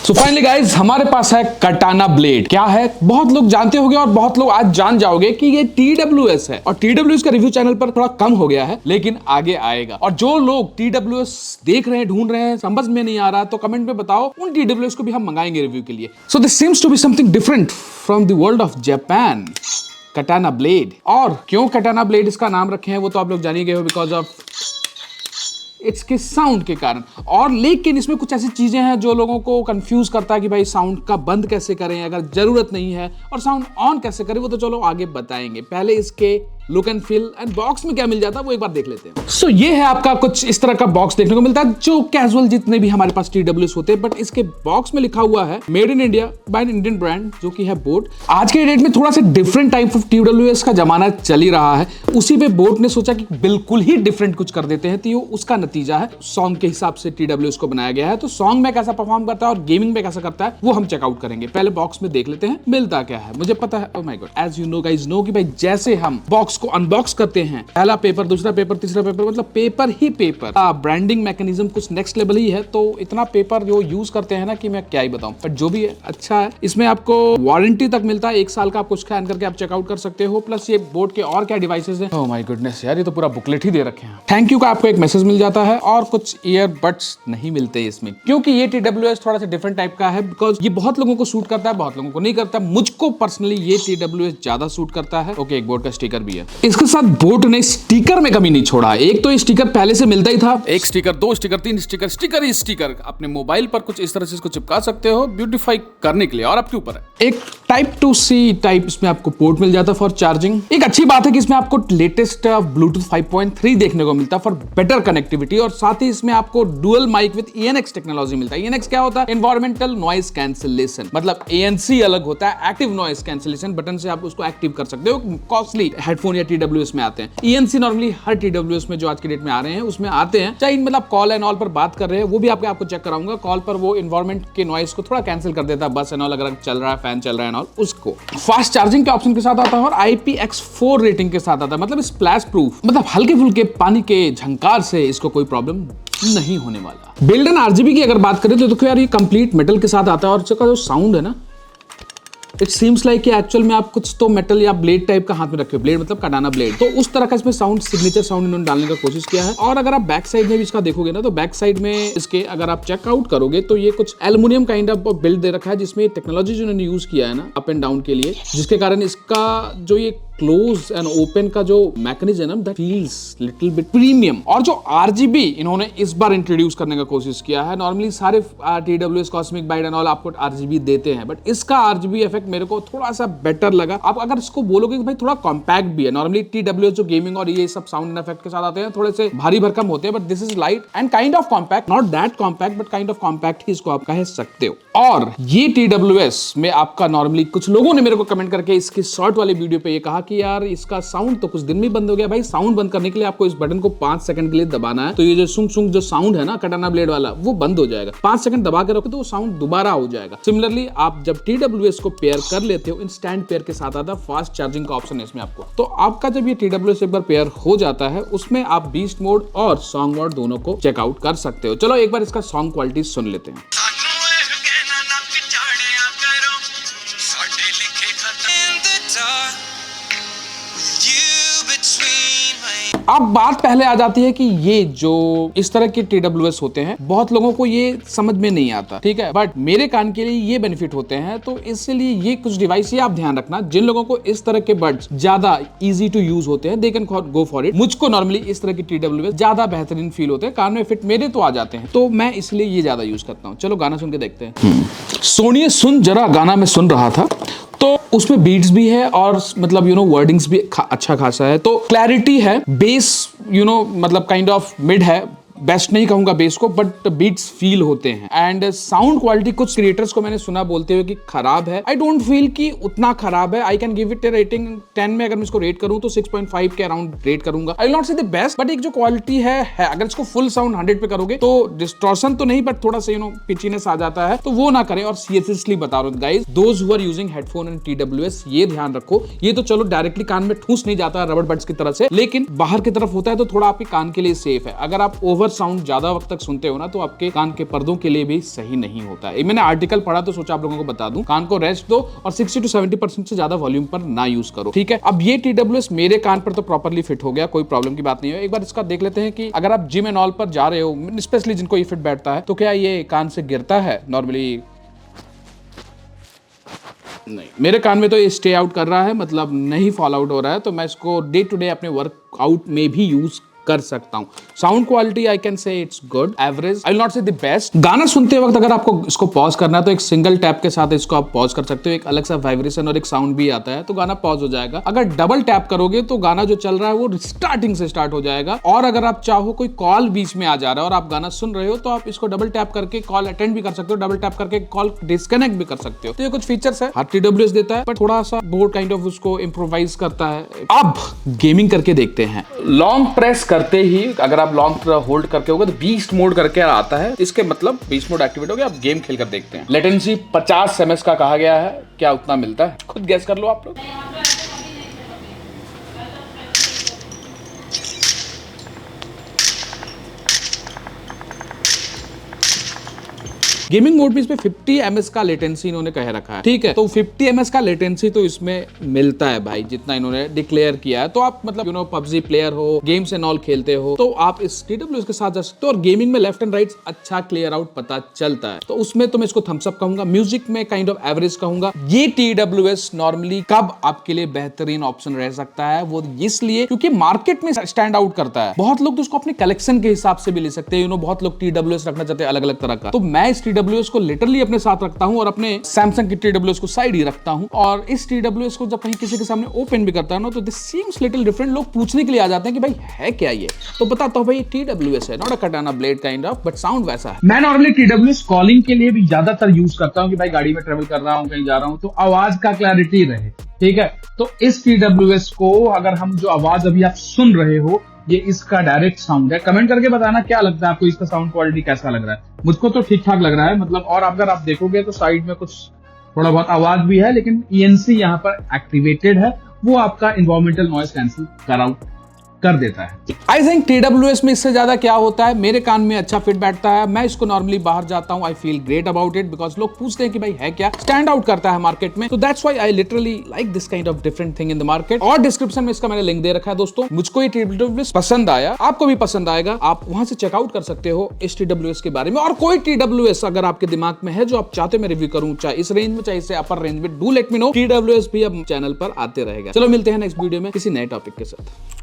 So finally guys हमारे पास है कटाना ब्लेड। क्या है बहुत लोग जानते होंगे और बहुत लोग आज जान जाओगे कि ये TWS है। और TWS का रिव्यू चैनल पर थोड़ा कम हो गया है, लेकिन आगे आएगा। और जो लोग TWS देख रहे हैं, ढूंढ रहे हैं, समझ में नहीं आ रहा, तो कमेंट में बताओ, उन TWS को भी हम मंगाएंगे रिव्यू के लिए। So this seems to be something different from the world of Japan. Katana blade. और क्यों कटाना ब्लेड इसका नाम रखे हैं वो तो आप लोग जान ही गए हो, बिकॉज ऑफ इसके साउंड के कारण। और लेकिन इसमें कुछ ऐसी चीजें हैं जो लोगों को कंफ्यूज करता है कि भाई साउंड का बंद कैसे करें अगर जरूरत नहीं है, और साउंड ऑन कैसे करें वो तो चलो आगे बताएंगे। पहले इसके look and feel and box में क्या मिल जाता है वो एक बार देख लेते हैं। सो ये है आपका कुछ इस तरह का बॉक्स देखने को मिलता है, जो कैजुअल जितने भी हमारे पास TWS होते हैं, बट इसके बॉक्स में लिखा हुआ है made in India by an Indian brand, जो कि है बोट। आज के डेट में थोड़ा सा डिफरेंट टाइप ऑफ TWS का जमाना चल ही रहा है, उसी पे बोट ने सोचा कि बिल्कुल ही डिफरेंट कुछ कर देते हैं, तो ये उसका नतीजा है। सॉन्ग के हिसाब से TWS को बनाया गया है, तो सॉन्ग में कैसा परफॉर्म करता है और गेमिंग में कैसा करता है वो हम चेकआउट करेंगे। पहले बॉक्स में देख लेते हैं मिलता क्या है। मुझे पता है, oh my god, as you know guys know कि भाई जैसे हम बॉक्स को अनबॉक्स करते हैं, पहला पेपर, दूसरा पेपर, तीसरा पेपर, मतलब पेपर ही पेपर। ब्रांडिंग मैकेनिज्म कुछ नेक्स्ट लेवल ही है, तो इतना पेपर जो यूज करते हैं ना कि मैं क्या ही बताऊं, बट जो भी है अच्छा है। इसमें आपको वारंटी तक मिलता है 1 साल का, आपको स्कैन करके आप चेकआउट कर सकते हो। प्लस ये बोट के और क्या डिवाइसेस हैं, ओह माय गुडनेस यार, ये तो पूरा बुकलेट ही दे रखे हैं। थैंक यू का आपको एक मैसेज मिल जाता है, और कुछ ईयरबड्स नहीं मिलते इसमें, क्योंकि ये TWS थोड़ा सा डिफरेंट टाइप का है, बिकॉज ये बहुत लोगों को सूट करता है, बहुत लोगों को नहीं करता। मुझको पर्सनली ये TWS ज्यादा सूट करता है। ओके, एक बोट का स्टिकर भी है। इसके साथ बोट ने स्टिकर में कमी नहीं छोड़ा। एक तो स्टिकर पहले से मिलता ही था, 1 स्टिकर, 2 स्टिकर, 3 स्टिकर, स्टिकर ही स्टिकर। अपने मोबाइल पर कुछ इस तरह से इसको चिपका सकते हो ब्यूटीफाई करने के लिए, और आपके ऊपर है। एक टाइप 2C टाइप इसमें आपको पोर्ट मिल जाता है फॉर चार्जिंग। एक अच्छी बात है कि इसमें आपको लेटेस्ट ब्लूटूथ 5.3 देखने को मिलता है फॉर बेटर कनेक्टिविटी, और साथ ही इसमें आपको dual mic with ENX technology मिलता है। ENX क्या होता है? Environmental noise cancellation. मतलब ANC अलग होता है, एक्टिव नॉइस कैंसिलेशन। बटन से आप उसको एक्टिव कर सकते हो। कॉस्टली हेडफोन या TWS में आते हैं। ENC नॉर्मली हर TWS में जो आज की डेट में आ रहे हैं उसमें आते हैं, चाहे मतलब कॉल एंड ऑल पर बात कर रहे हैं, वो भी आपको चेक कराऊंगा। कॉल पर वो एनवायरमेंट के नॉइस को थोड़ा कैंसिल कर देता है, बस एंड ऑल अगर चल रहा है, फैन चल रहा है एंड ऑल, उसको। फास्ट चार्जिंग के ऑप्शन के साथ आता है, और IPX4 रेटिंग के साथ आता है, मतलब स्प्लैश प्रूफ। मतलब हल्के फुल्के पानी के झंकार से इसको कोई प्रॉब्लम नहीं होने वाला। बिल्ड इन RGB की अगर बात करें तो देखो यार, ये कंप्लीट मेटल के साथ आता है, और इसका जो साउंड है ना, इट सीम्स लाइक कि एक्चुअल में आप कुछ तो मेटल या ब्लेड टाइप का हाथ में रखे हो। ब्लेड मतलब कटाना ब्लेड, तो उस तरह का इसमें साउंड, सिग्नेचर साउंड इन्होंने डालने का कोशिश किया है। और अगर आप बैक साइड में भी इसका देखोगे ना, तो बैक साइड में इसके अगर आप चेकआउट करोगे तो ये कुछ एल्युमिनियम काइंड ऑफ बिल्ड दे रखा है, जिसमें टेक्नोलॉजी जो इन्होंने यूज किया है ना अप एंड डाउन के लिए, जिसके कारण इसका जो ये क्लोज एंड ओपन का जो मैकेनिज्म है ना, that feels little bit premium. और जो RGB इन्होंने इस बार इंट्रोड्यूस करने का कोशिश किया है, नॉर्मली सारे TWS Cosmic Byte and all आपको RGB देते हैं, बट इसका RGB इफेक्ट मेरे को थोड़ा सा बेटर लगा। आप अगर इसको बोलोगे कि भाई थोड़ा कॉम्पैक्ट भी है, नॉर्मली TWS जो गेमिंग और ये सब साउंड एंड इफेक्ट के साथ आते हैं थोड़े से भारी भरकम होते हैं, but this is light and kind of compact, not that compact but kind of compact ही इसको आप कह सकते हो। और ये TWS में आपका नॉर्मली कुछ लोगों ने मेरे को कमेंट करके इसकी शॉर्ट वाले वीडियो पे ये कहा कि यार इसका साउंड तो कुछ दिन में बंद हो गया। भाई साउंड बंद करने के लिए आपको इस बटन को 5 सेकंड के लिए दबाना है, तो ये जो सुंग सुंग जो साउंड है ना कटाना ब्लेड वाला, वो बंद हो जाएगा। 5 सेकंड दबा के रखो तो वो साउंड दोबारा हो जाएगा। सिमिलरली आप जब TWS को पेयर कर लेते हो, इंस्टेंट पेयर के साथ आता है, फास्ट चार्जिंग का ऑप्शन है इसमें आपको। तो आपका जब ये TWS एक बार पेयर हो जाता है, उसमें आप बीस्ट मोड और सॉन्ग मोड दोनों को चेकआउट कर सकते हो। चलो एक बार इसका सॉन्ग क्वालिटी सुन लेते हैं। अब बात पहले आ जाती है कि ये जो इस तरह के TWS होते हैं, बहुत लोगों को ये समझ में नहीं आता, ठीक है, बट मेरे कान के लिए ये बेनिफिट होते हैं, तो इसलिए ये कुछ डिवाइस ये आप ध्यान रखना, जिन लोगों को इस तरह के बड्स ज्यादा इजी टू यूज होते हैं, they can go for it. मुझको नॉर्मली इस तरह की TWS ज्यादा बेहतरीन फील होते हैं, कान में फिट मेरे तो आ जाते हैं, तो मैं इसलिए ये ज्यादा यूज करता हूँ। चलो गाना सुन के देखते हैं। सोनिए सुन जरा, गाना में सुन रहा था, तो उसमें बीट्स भी है और मतलब वर्डिंग्स भी अच्छा खासा है, तो क्लैरिटी है, बेस मतलब काइंड ऑफ मिड है, बेस्ट नहीं कहूंगा बेस को, बट बीट्स फील होते हैं। एंड साउंड क्वालिटी कुछ क्रिएटर्स को मैंने सुना बोलते हुए कि खराब है। आई डोंट फील कि उतना खराब है। I can give it rating 10 में अगर मैं इसको रेट करूं तो 6.5 के अराउंड रेट करूंगा। आई विल नॉट से द बेस्ट, बट एक जो क्वालिटी है अगर इसको फुल साउंड 100 पे करोगे तो डिस्टॉर्शन तो नहीं, बट थोड़ा सा पिचीनेस आ जाता है, तो वो ना करें। और सीरियसली बता रहा हूं guys, those who are using headphone and TWS, ये ध्यान रखो, ये तो चलो डायरेक्टली कान में ठूस नहीं जाता रबर बड्स की तरह से, लेकिन बाहर की तरफ होता है तो थोड़ा आपके कान के लिए सेफ है। अगर आप ओवर ओवर साउंड ज्यादा वक्त तक सुनते हो ना तो आपके कान के पर्दों के लिए भी सही नहीं होता है। मैंने आर्टिकल पढ़ा तो सोचा आप लोगों को बता दूं, कान को रेस्ट दो और 60 to 70% से ज्यादा वॉल्यूम पर ना यूज करो, ठीक है। अब ये TWS मेरे कान पर तो प्रॉपर्ली फिट हो गया, कोई प्रॉब्लम की बात नहीं है। एक बार इसका देख लेते हैं कि अगर आप जिम एंड ऑल पर जा रहे हो, स्पेशली जिनको ये फिट बैठता है, तो क्या ये कान से गिरता है? नॉर्मली नहीं, मेरे कान में तो ये स्टे आउट कर रहा है, मतलब नहीं फॉल आउट हो रहा है, तो मैं इसको डे टू डे अपने वर्कआउट में भी यूज कर सकता हूं। Sound quality I can say it's good, average, I will not से द बेस्ट। गाना सुनते वक्त अगर आपको इसको पॉज करना है तो एक सिंगल टैप के साथ इसको आप पॉज कर सकते हो, एक अलग सा वाइब्रेशन और एक साउंड भी आता है तो गाना पॉज हो जाएगा। अगर डबल टैप करोगे तो गाना जो चल रहा है वो स्टार्टिंग से स्टार्ट हो जाएगा। और अगर आप चाहो कोई कॉल बीच में आ जा रहा है और आप गाना सुन रहे हो तो आप इसको डबल टैप करके कॉल अटेंड भी कर सकते हो, डबल टैप करके कॉल डिस्कनेक्ट भी कर सकते हो। तो ये कुछ फीचर्स है, हर TWS देता है, पर थोड़ा सा बोर्ड काइंड ऑफ उसको इम्प्रोवाइज करता है। अब गेमिंग करके देखते हैं। लॉन्ग प्रेस करते ही अगर आप लॉन्ग होल्ड करके होगा तो बीस्ट मोड करके आता है, इसके मतलब बीस्ट मोड एक्टिवेट हो गया। अब गेम खेल कर देखते हैं। लेटेंसी 50 ms का कहा गया है, क्या उतना मिलता है? खुद गैस कर लो आप लोग। गेमिंग मोड भी इसमें 50 ms का लेटेंसी इन्होंने कह रखा है, ठीक है। तो 50 ms का लेटेंसी तो इसमें मिलता है भाई, जितना इन्होंने डिक्लेयर किया है। तो आप मतलब यू नो PUBG प्लेयर हो, गेम्स एंड ऑल खेलते हो तो आप इस TWS के साथ जा सकते हो। और गेमिंग में लेफ्ट एंड राइट अच्छा क्लियर आउट पता चलता है, तो उसमें तो मैं इसको थम्स अप कहूंगा। म्यूजिक में काइंड ऑफ एवरेज कहूंगा। ये TWS नॉर्मली कब आपके लिए बेहतरीन ऑप्शन रह सकता है, वो इसलिए क्योंकि मार्केट में स्टैंड आउट करता है। बहुत लोग तो उसको अपने कलेक्शन के हिसाब से भी ले सकते हैं, यू नो बहुत लोग TWS रखना चाहते हैं अलग अलग तरह का। तो मैं इस TWS को लिटरली अपने साथ रखता हूं और अपने सैमसंग की TWS को साइड ही रखता हूं। और इस TWS को जब कहीं किसी के सामने ओपन भी करता है ना तो दिस सीम्स लिटिल डिफरेंट। लोग पूछने के लिए आ जाते हैं कि भाई है क्या ये, तो बताता हूं भाई TWS है, नॉट अ कटाना blade kind of, but sound वैसा है। मैं नॉर्मली TWS कॉलिंग के लिए भी ज्यादातर यूज करता हूं कि भाई गाड़ी में ट्रेवल कर रहा हूं, कहीं जा रहा हूं तो आवाज का क्लैरिटी रहे, ठीक है। तो इस TWS को अगर हम जो आवाज अभी आप सुन रहे हो ये इसका डायरेक्ट साउंड है। कमेंट करके बताना क्या लगता है आपको, इसका साउंड क्वालिटी कैसा लग रहा है। मुझको तो ठीक ठाक लग रहा है मतलब। और अगर आप देखोगे तो साइड में कुछ थोड़ा बहुत आवाज भी है, लेकिन ENC यहाँ पर एक्टिवेटेड है, वो आपका इन्वायरमेंटल नॉइज कैंसिल कर देता है। आई थिंक TWS में इससे ज्यादा क्या होता है, मेरे कान में अच्छा फिट बैठता है। मैं इसको नॉर्मली बाहर जाता हूँ, I feel great about it, because लोग पूछते हैं कि भाई है क्या, स्टैंड आउट करता है मार्केट में। तो that's why I literally like this kind of different thing in the market. और डिस्क्रिप्शन में इसका मैंने लिंक दे रखा है दोस्तों। मुझको ये TWS पसंद आया, आपको भी पसंद आएगा, आप वहां से चेकआउट कर सकते हो इस TWS के बारे में। और कोई TWS अगर आपके दिमाग में है जो आप चाहते मैं रिव्यू करूं, चाहे इस रेंज में चाहे इससे अपर रेंज में, do let me know. TWS भी अब चैनल पर आते रहेगा। चलो मिलते हैं नेक्स्ट वीडियो में किसी नए टॉपिक के साथ।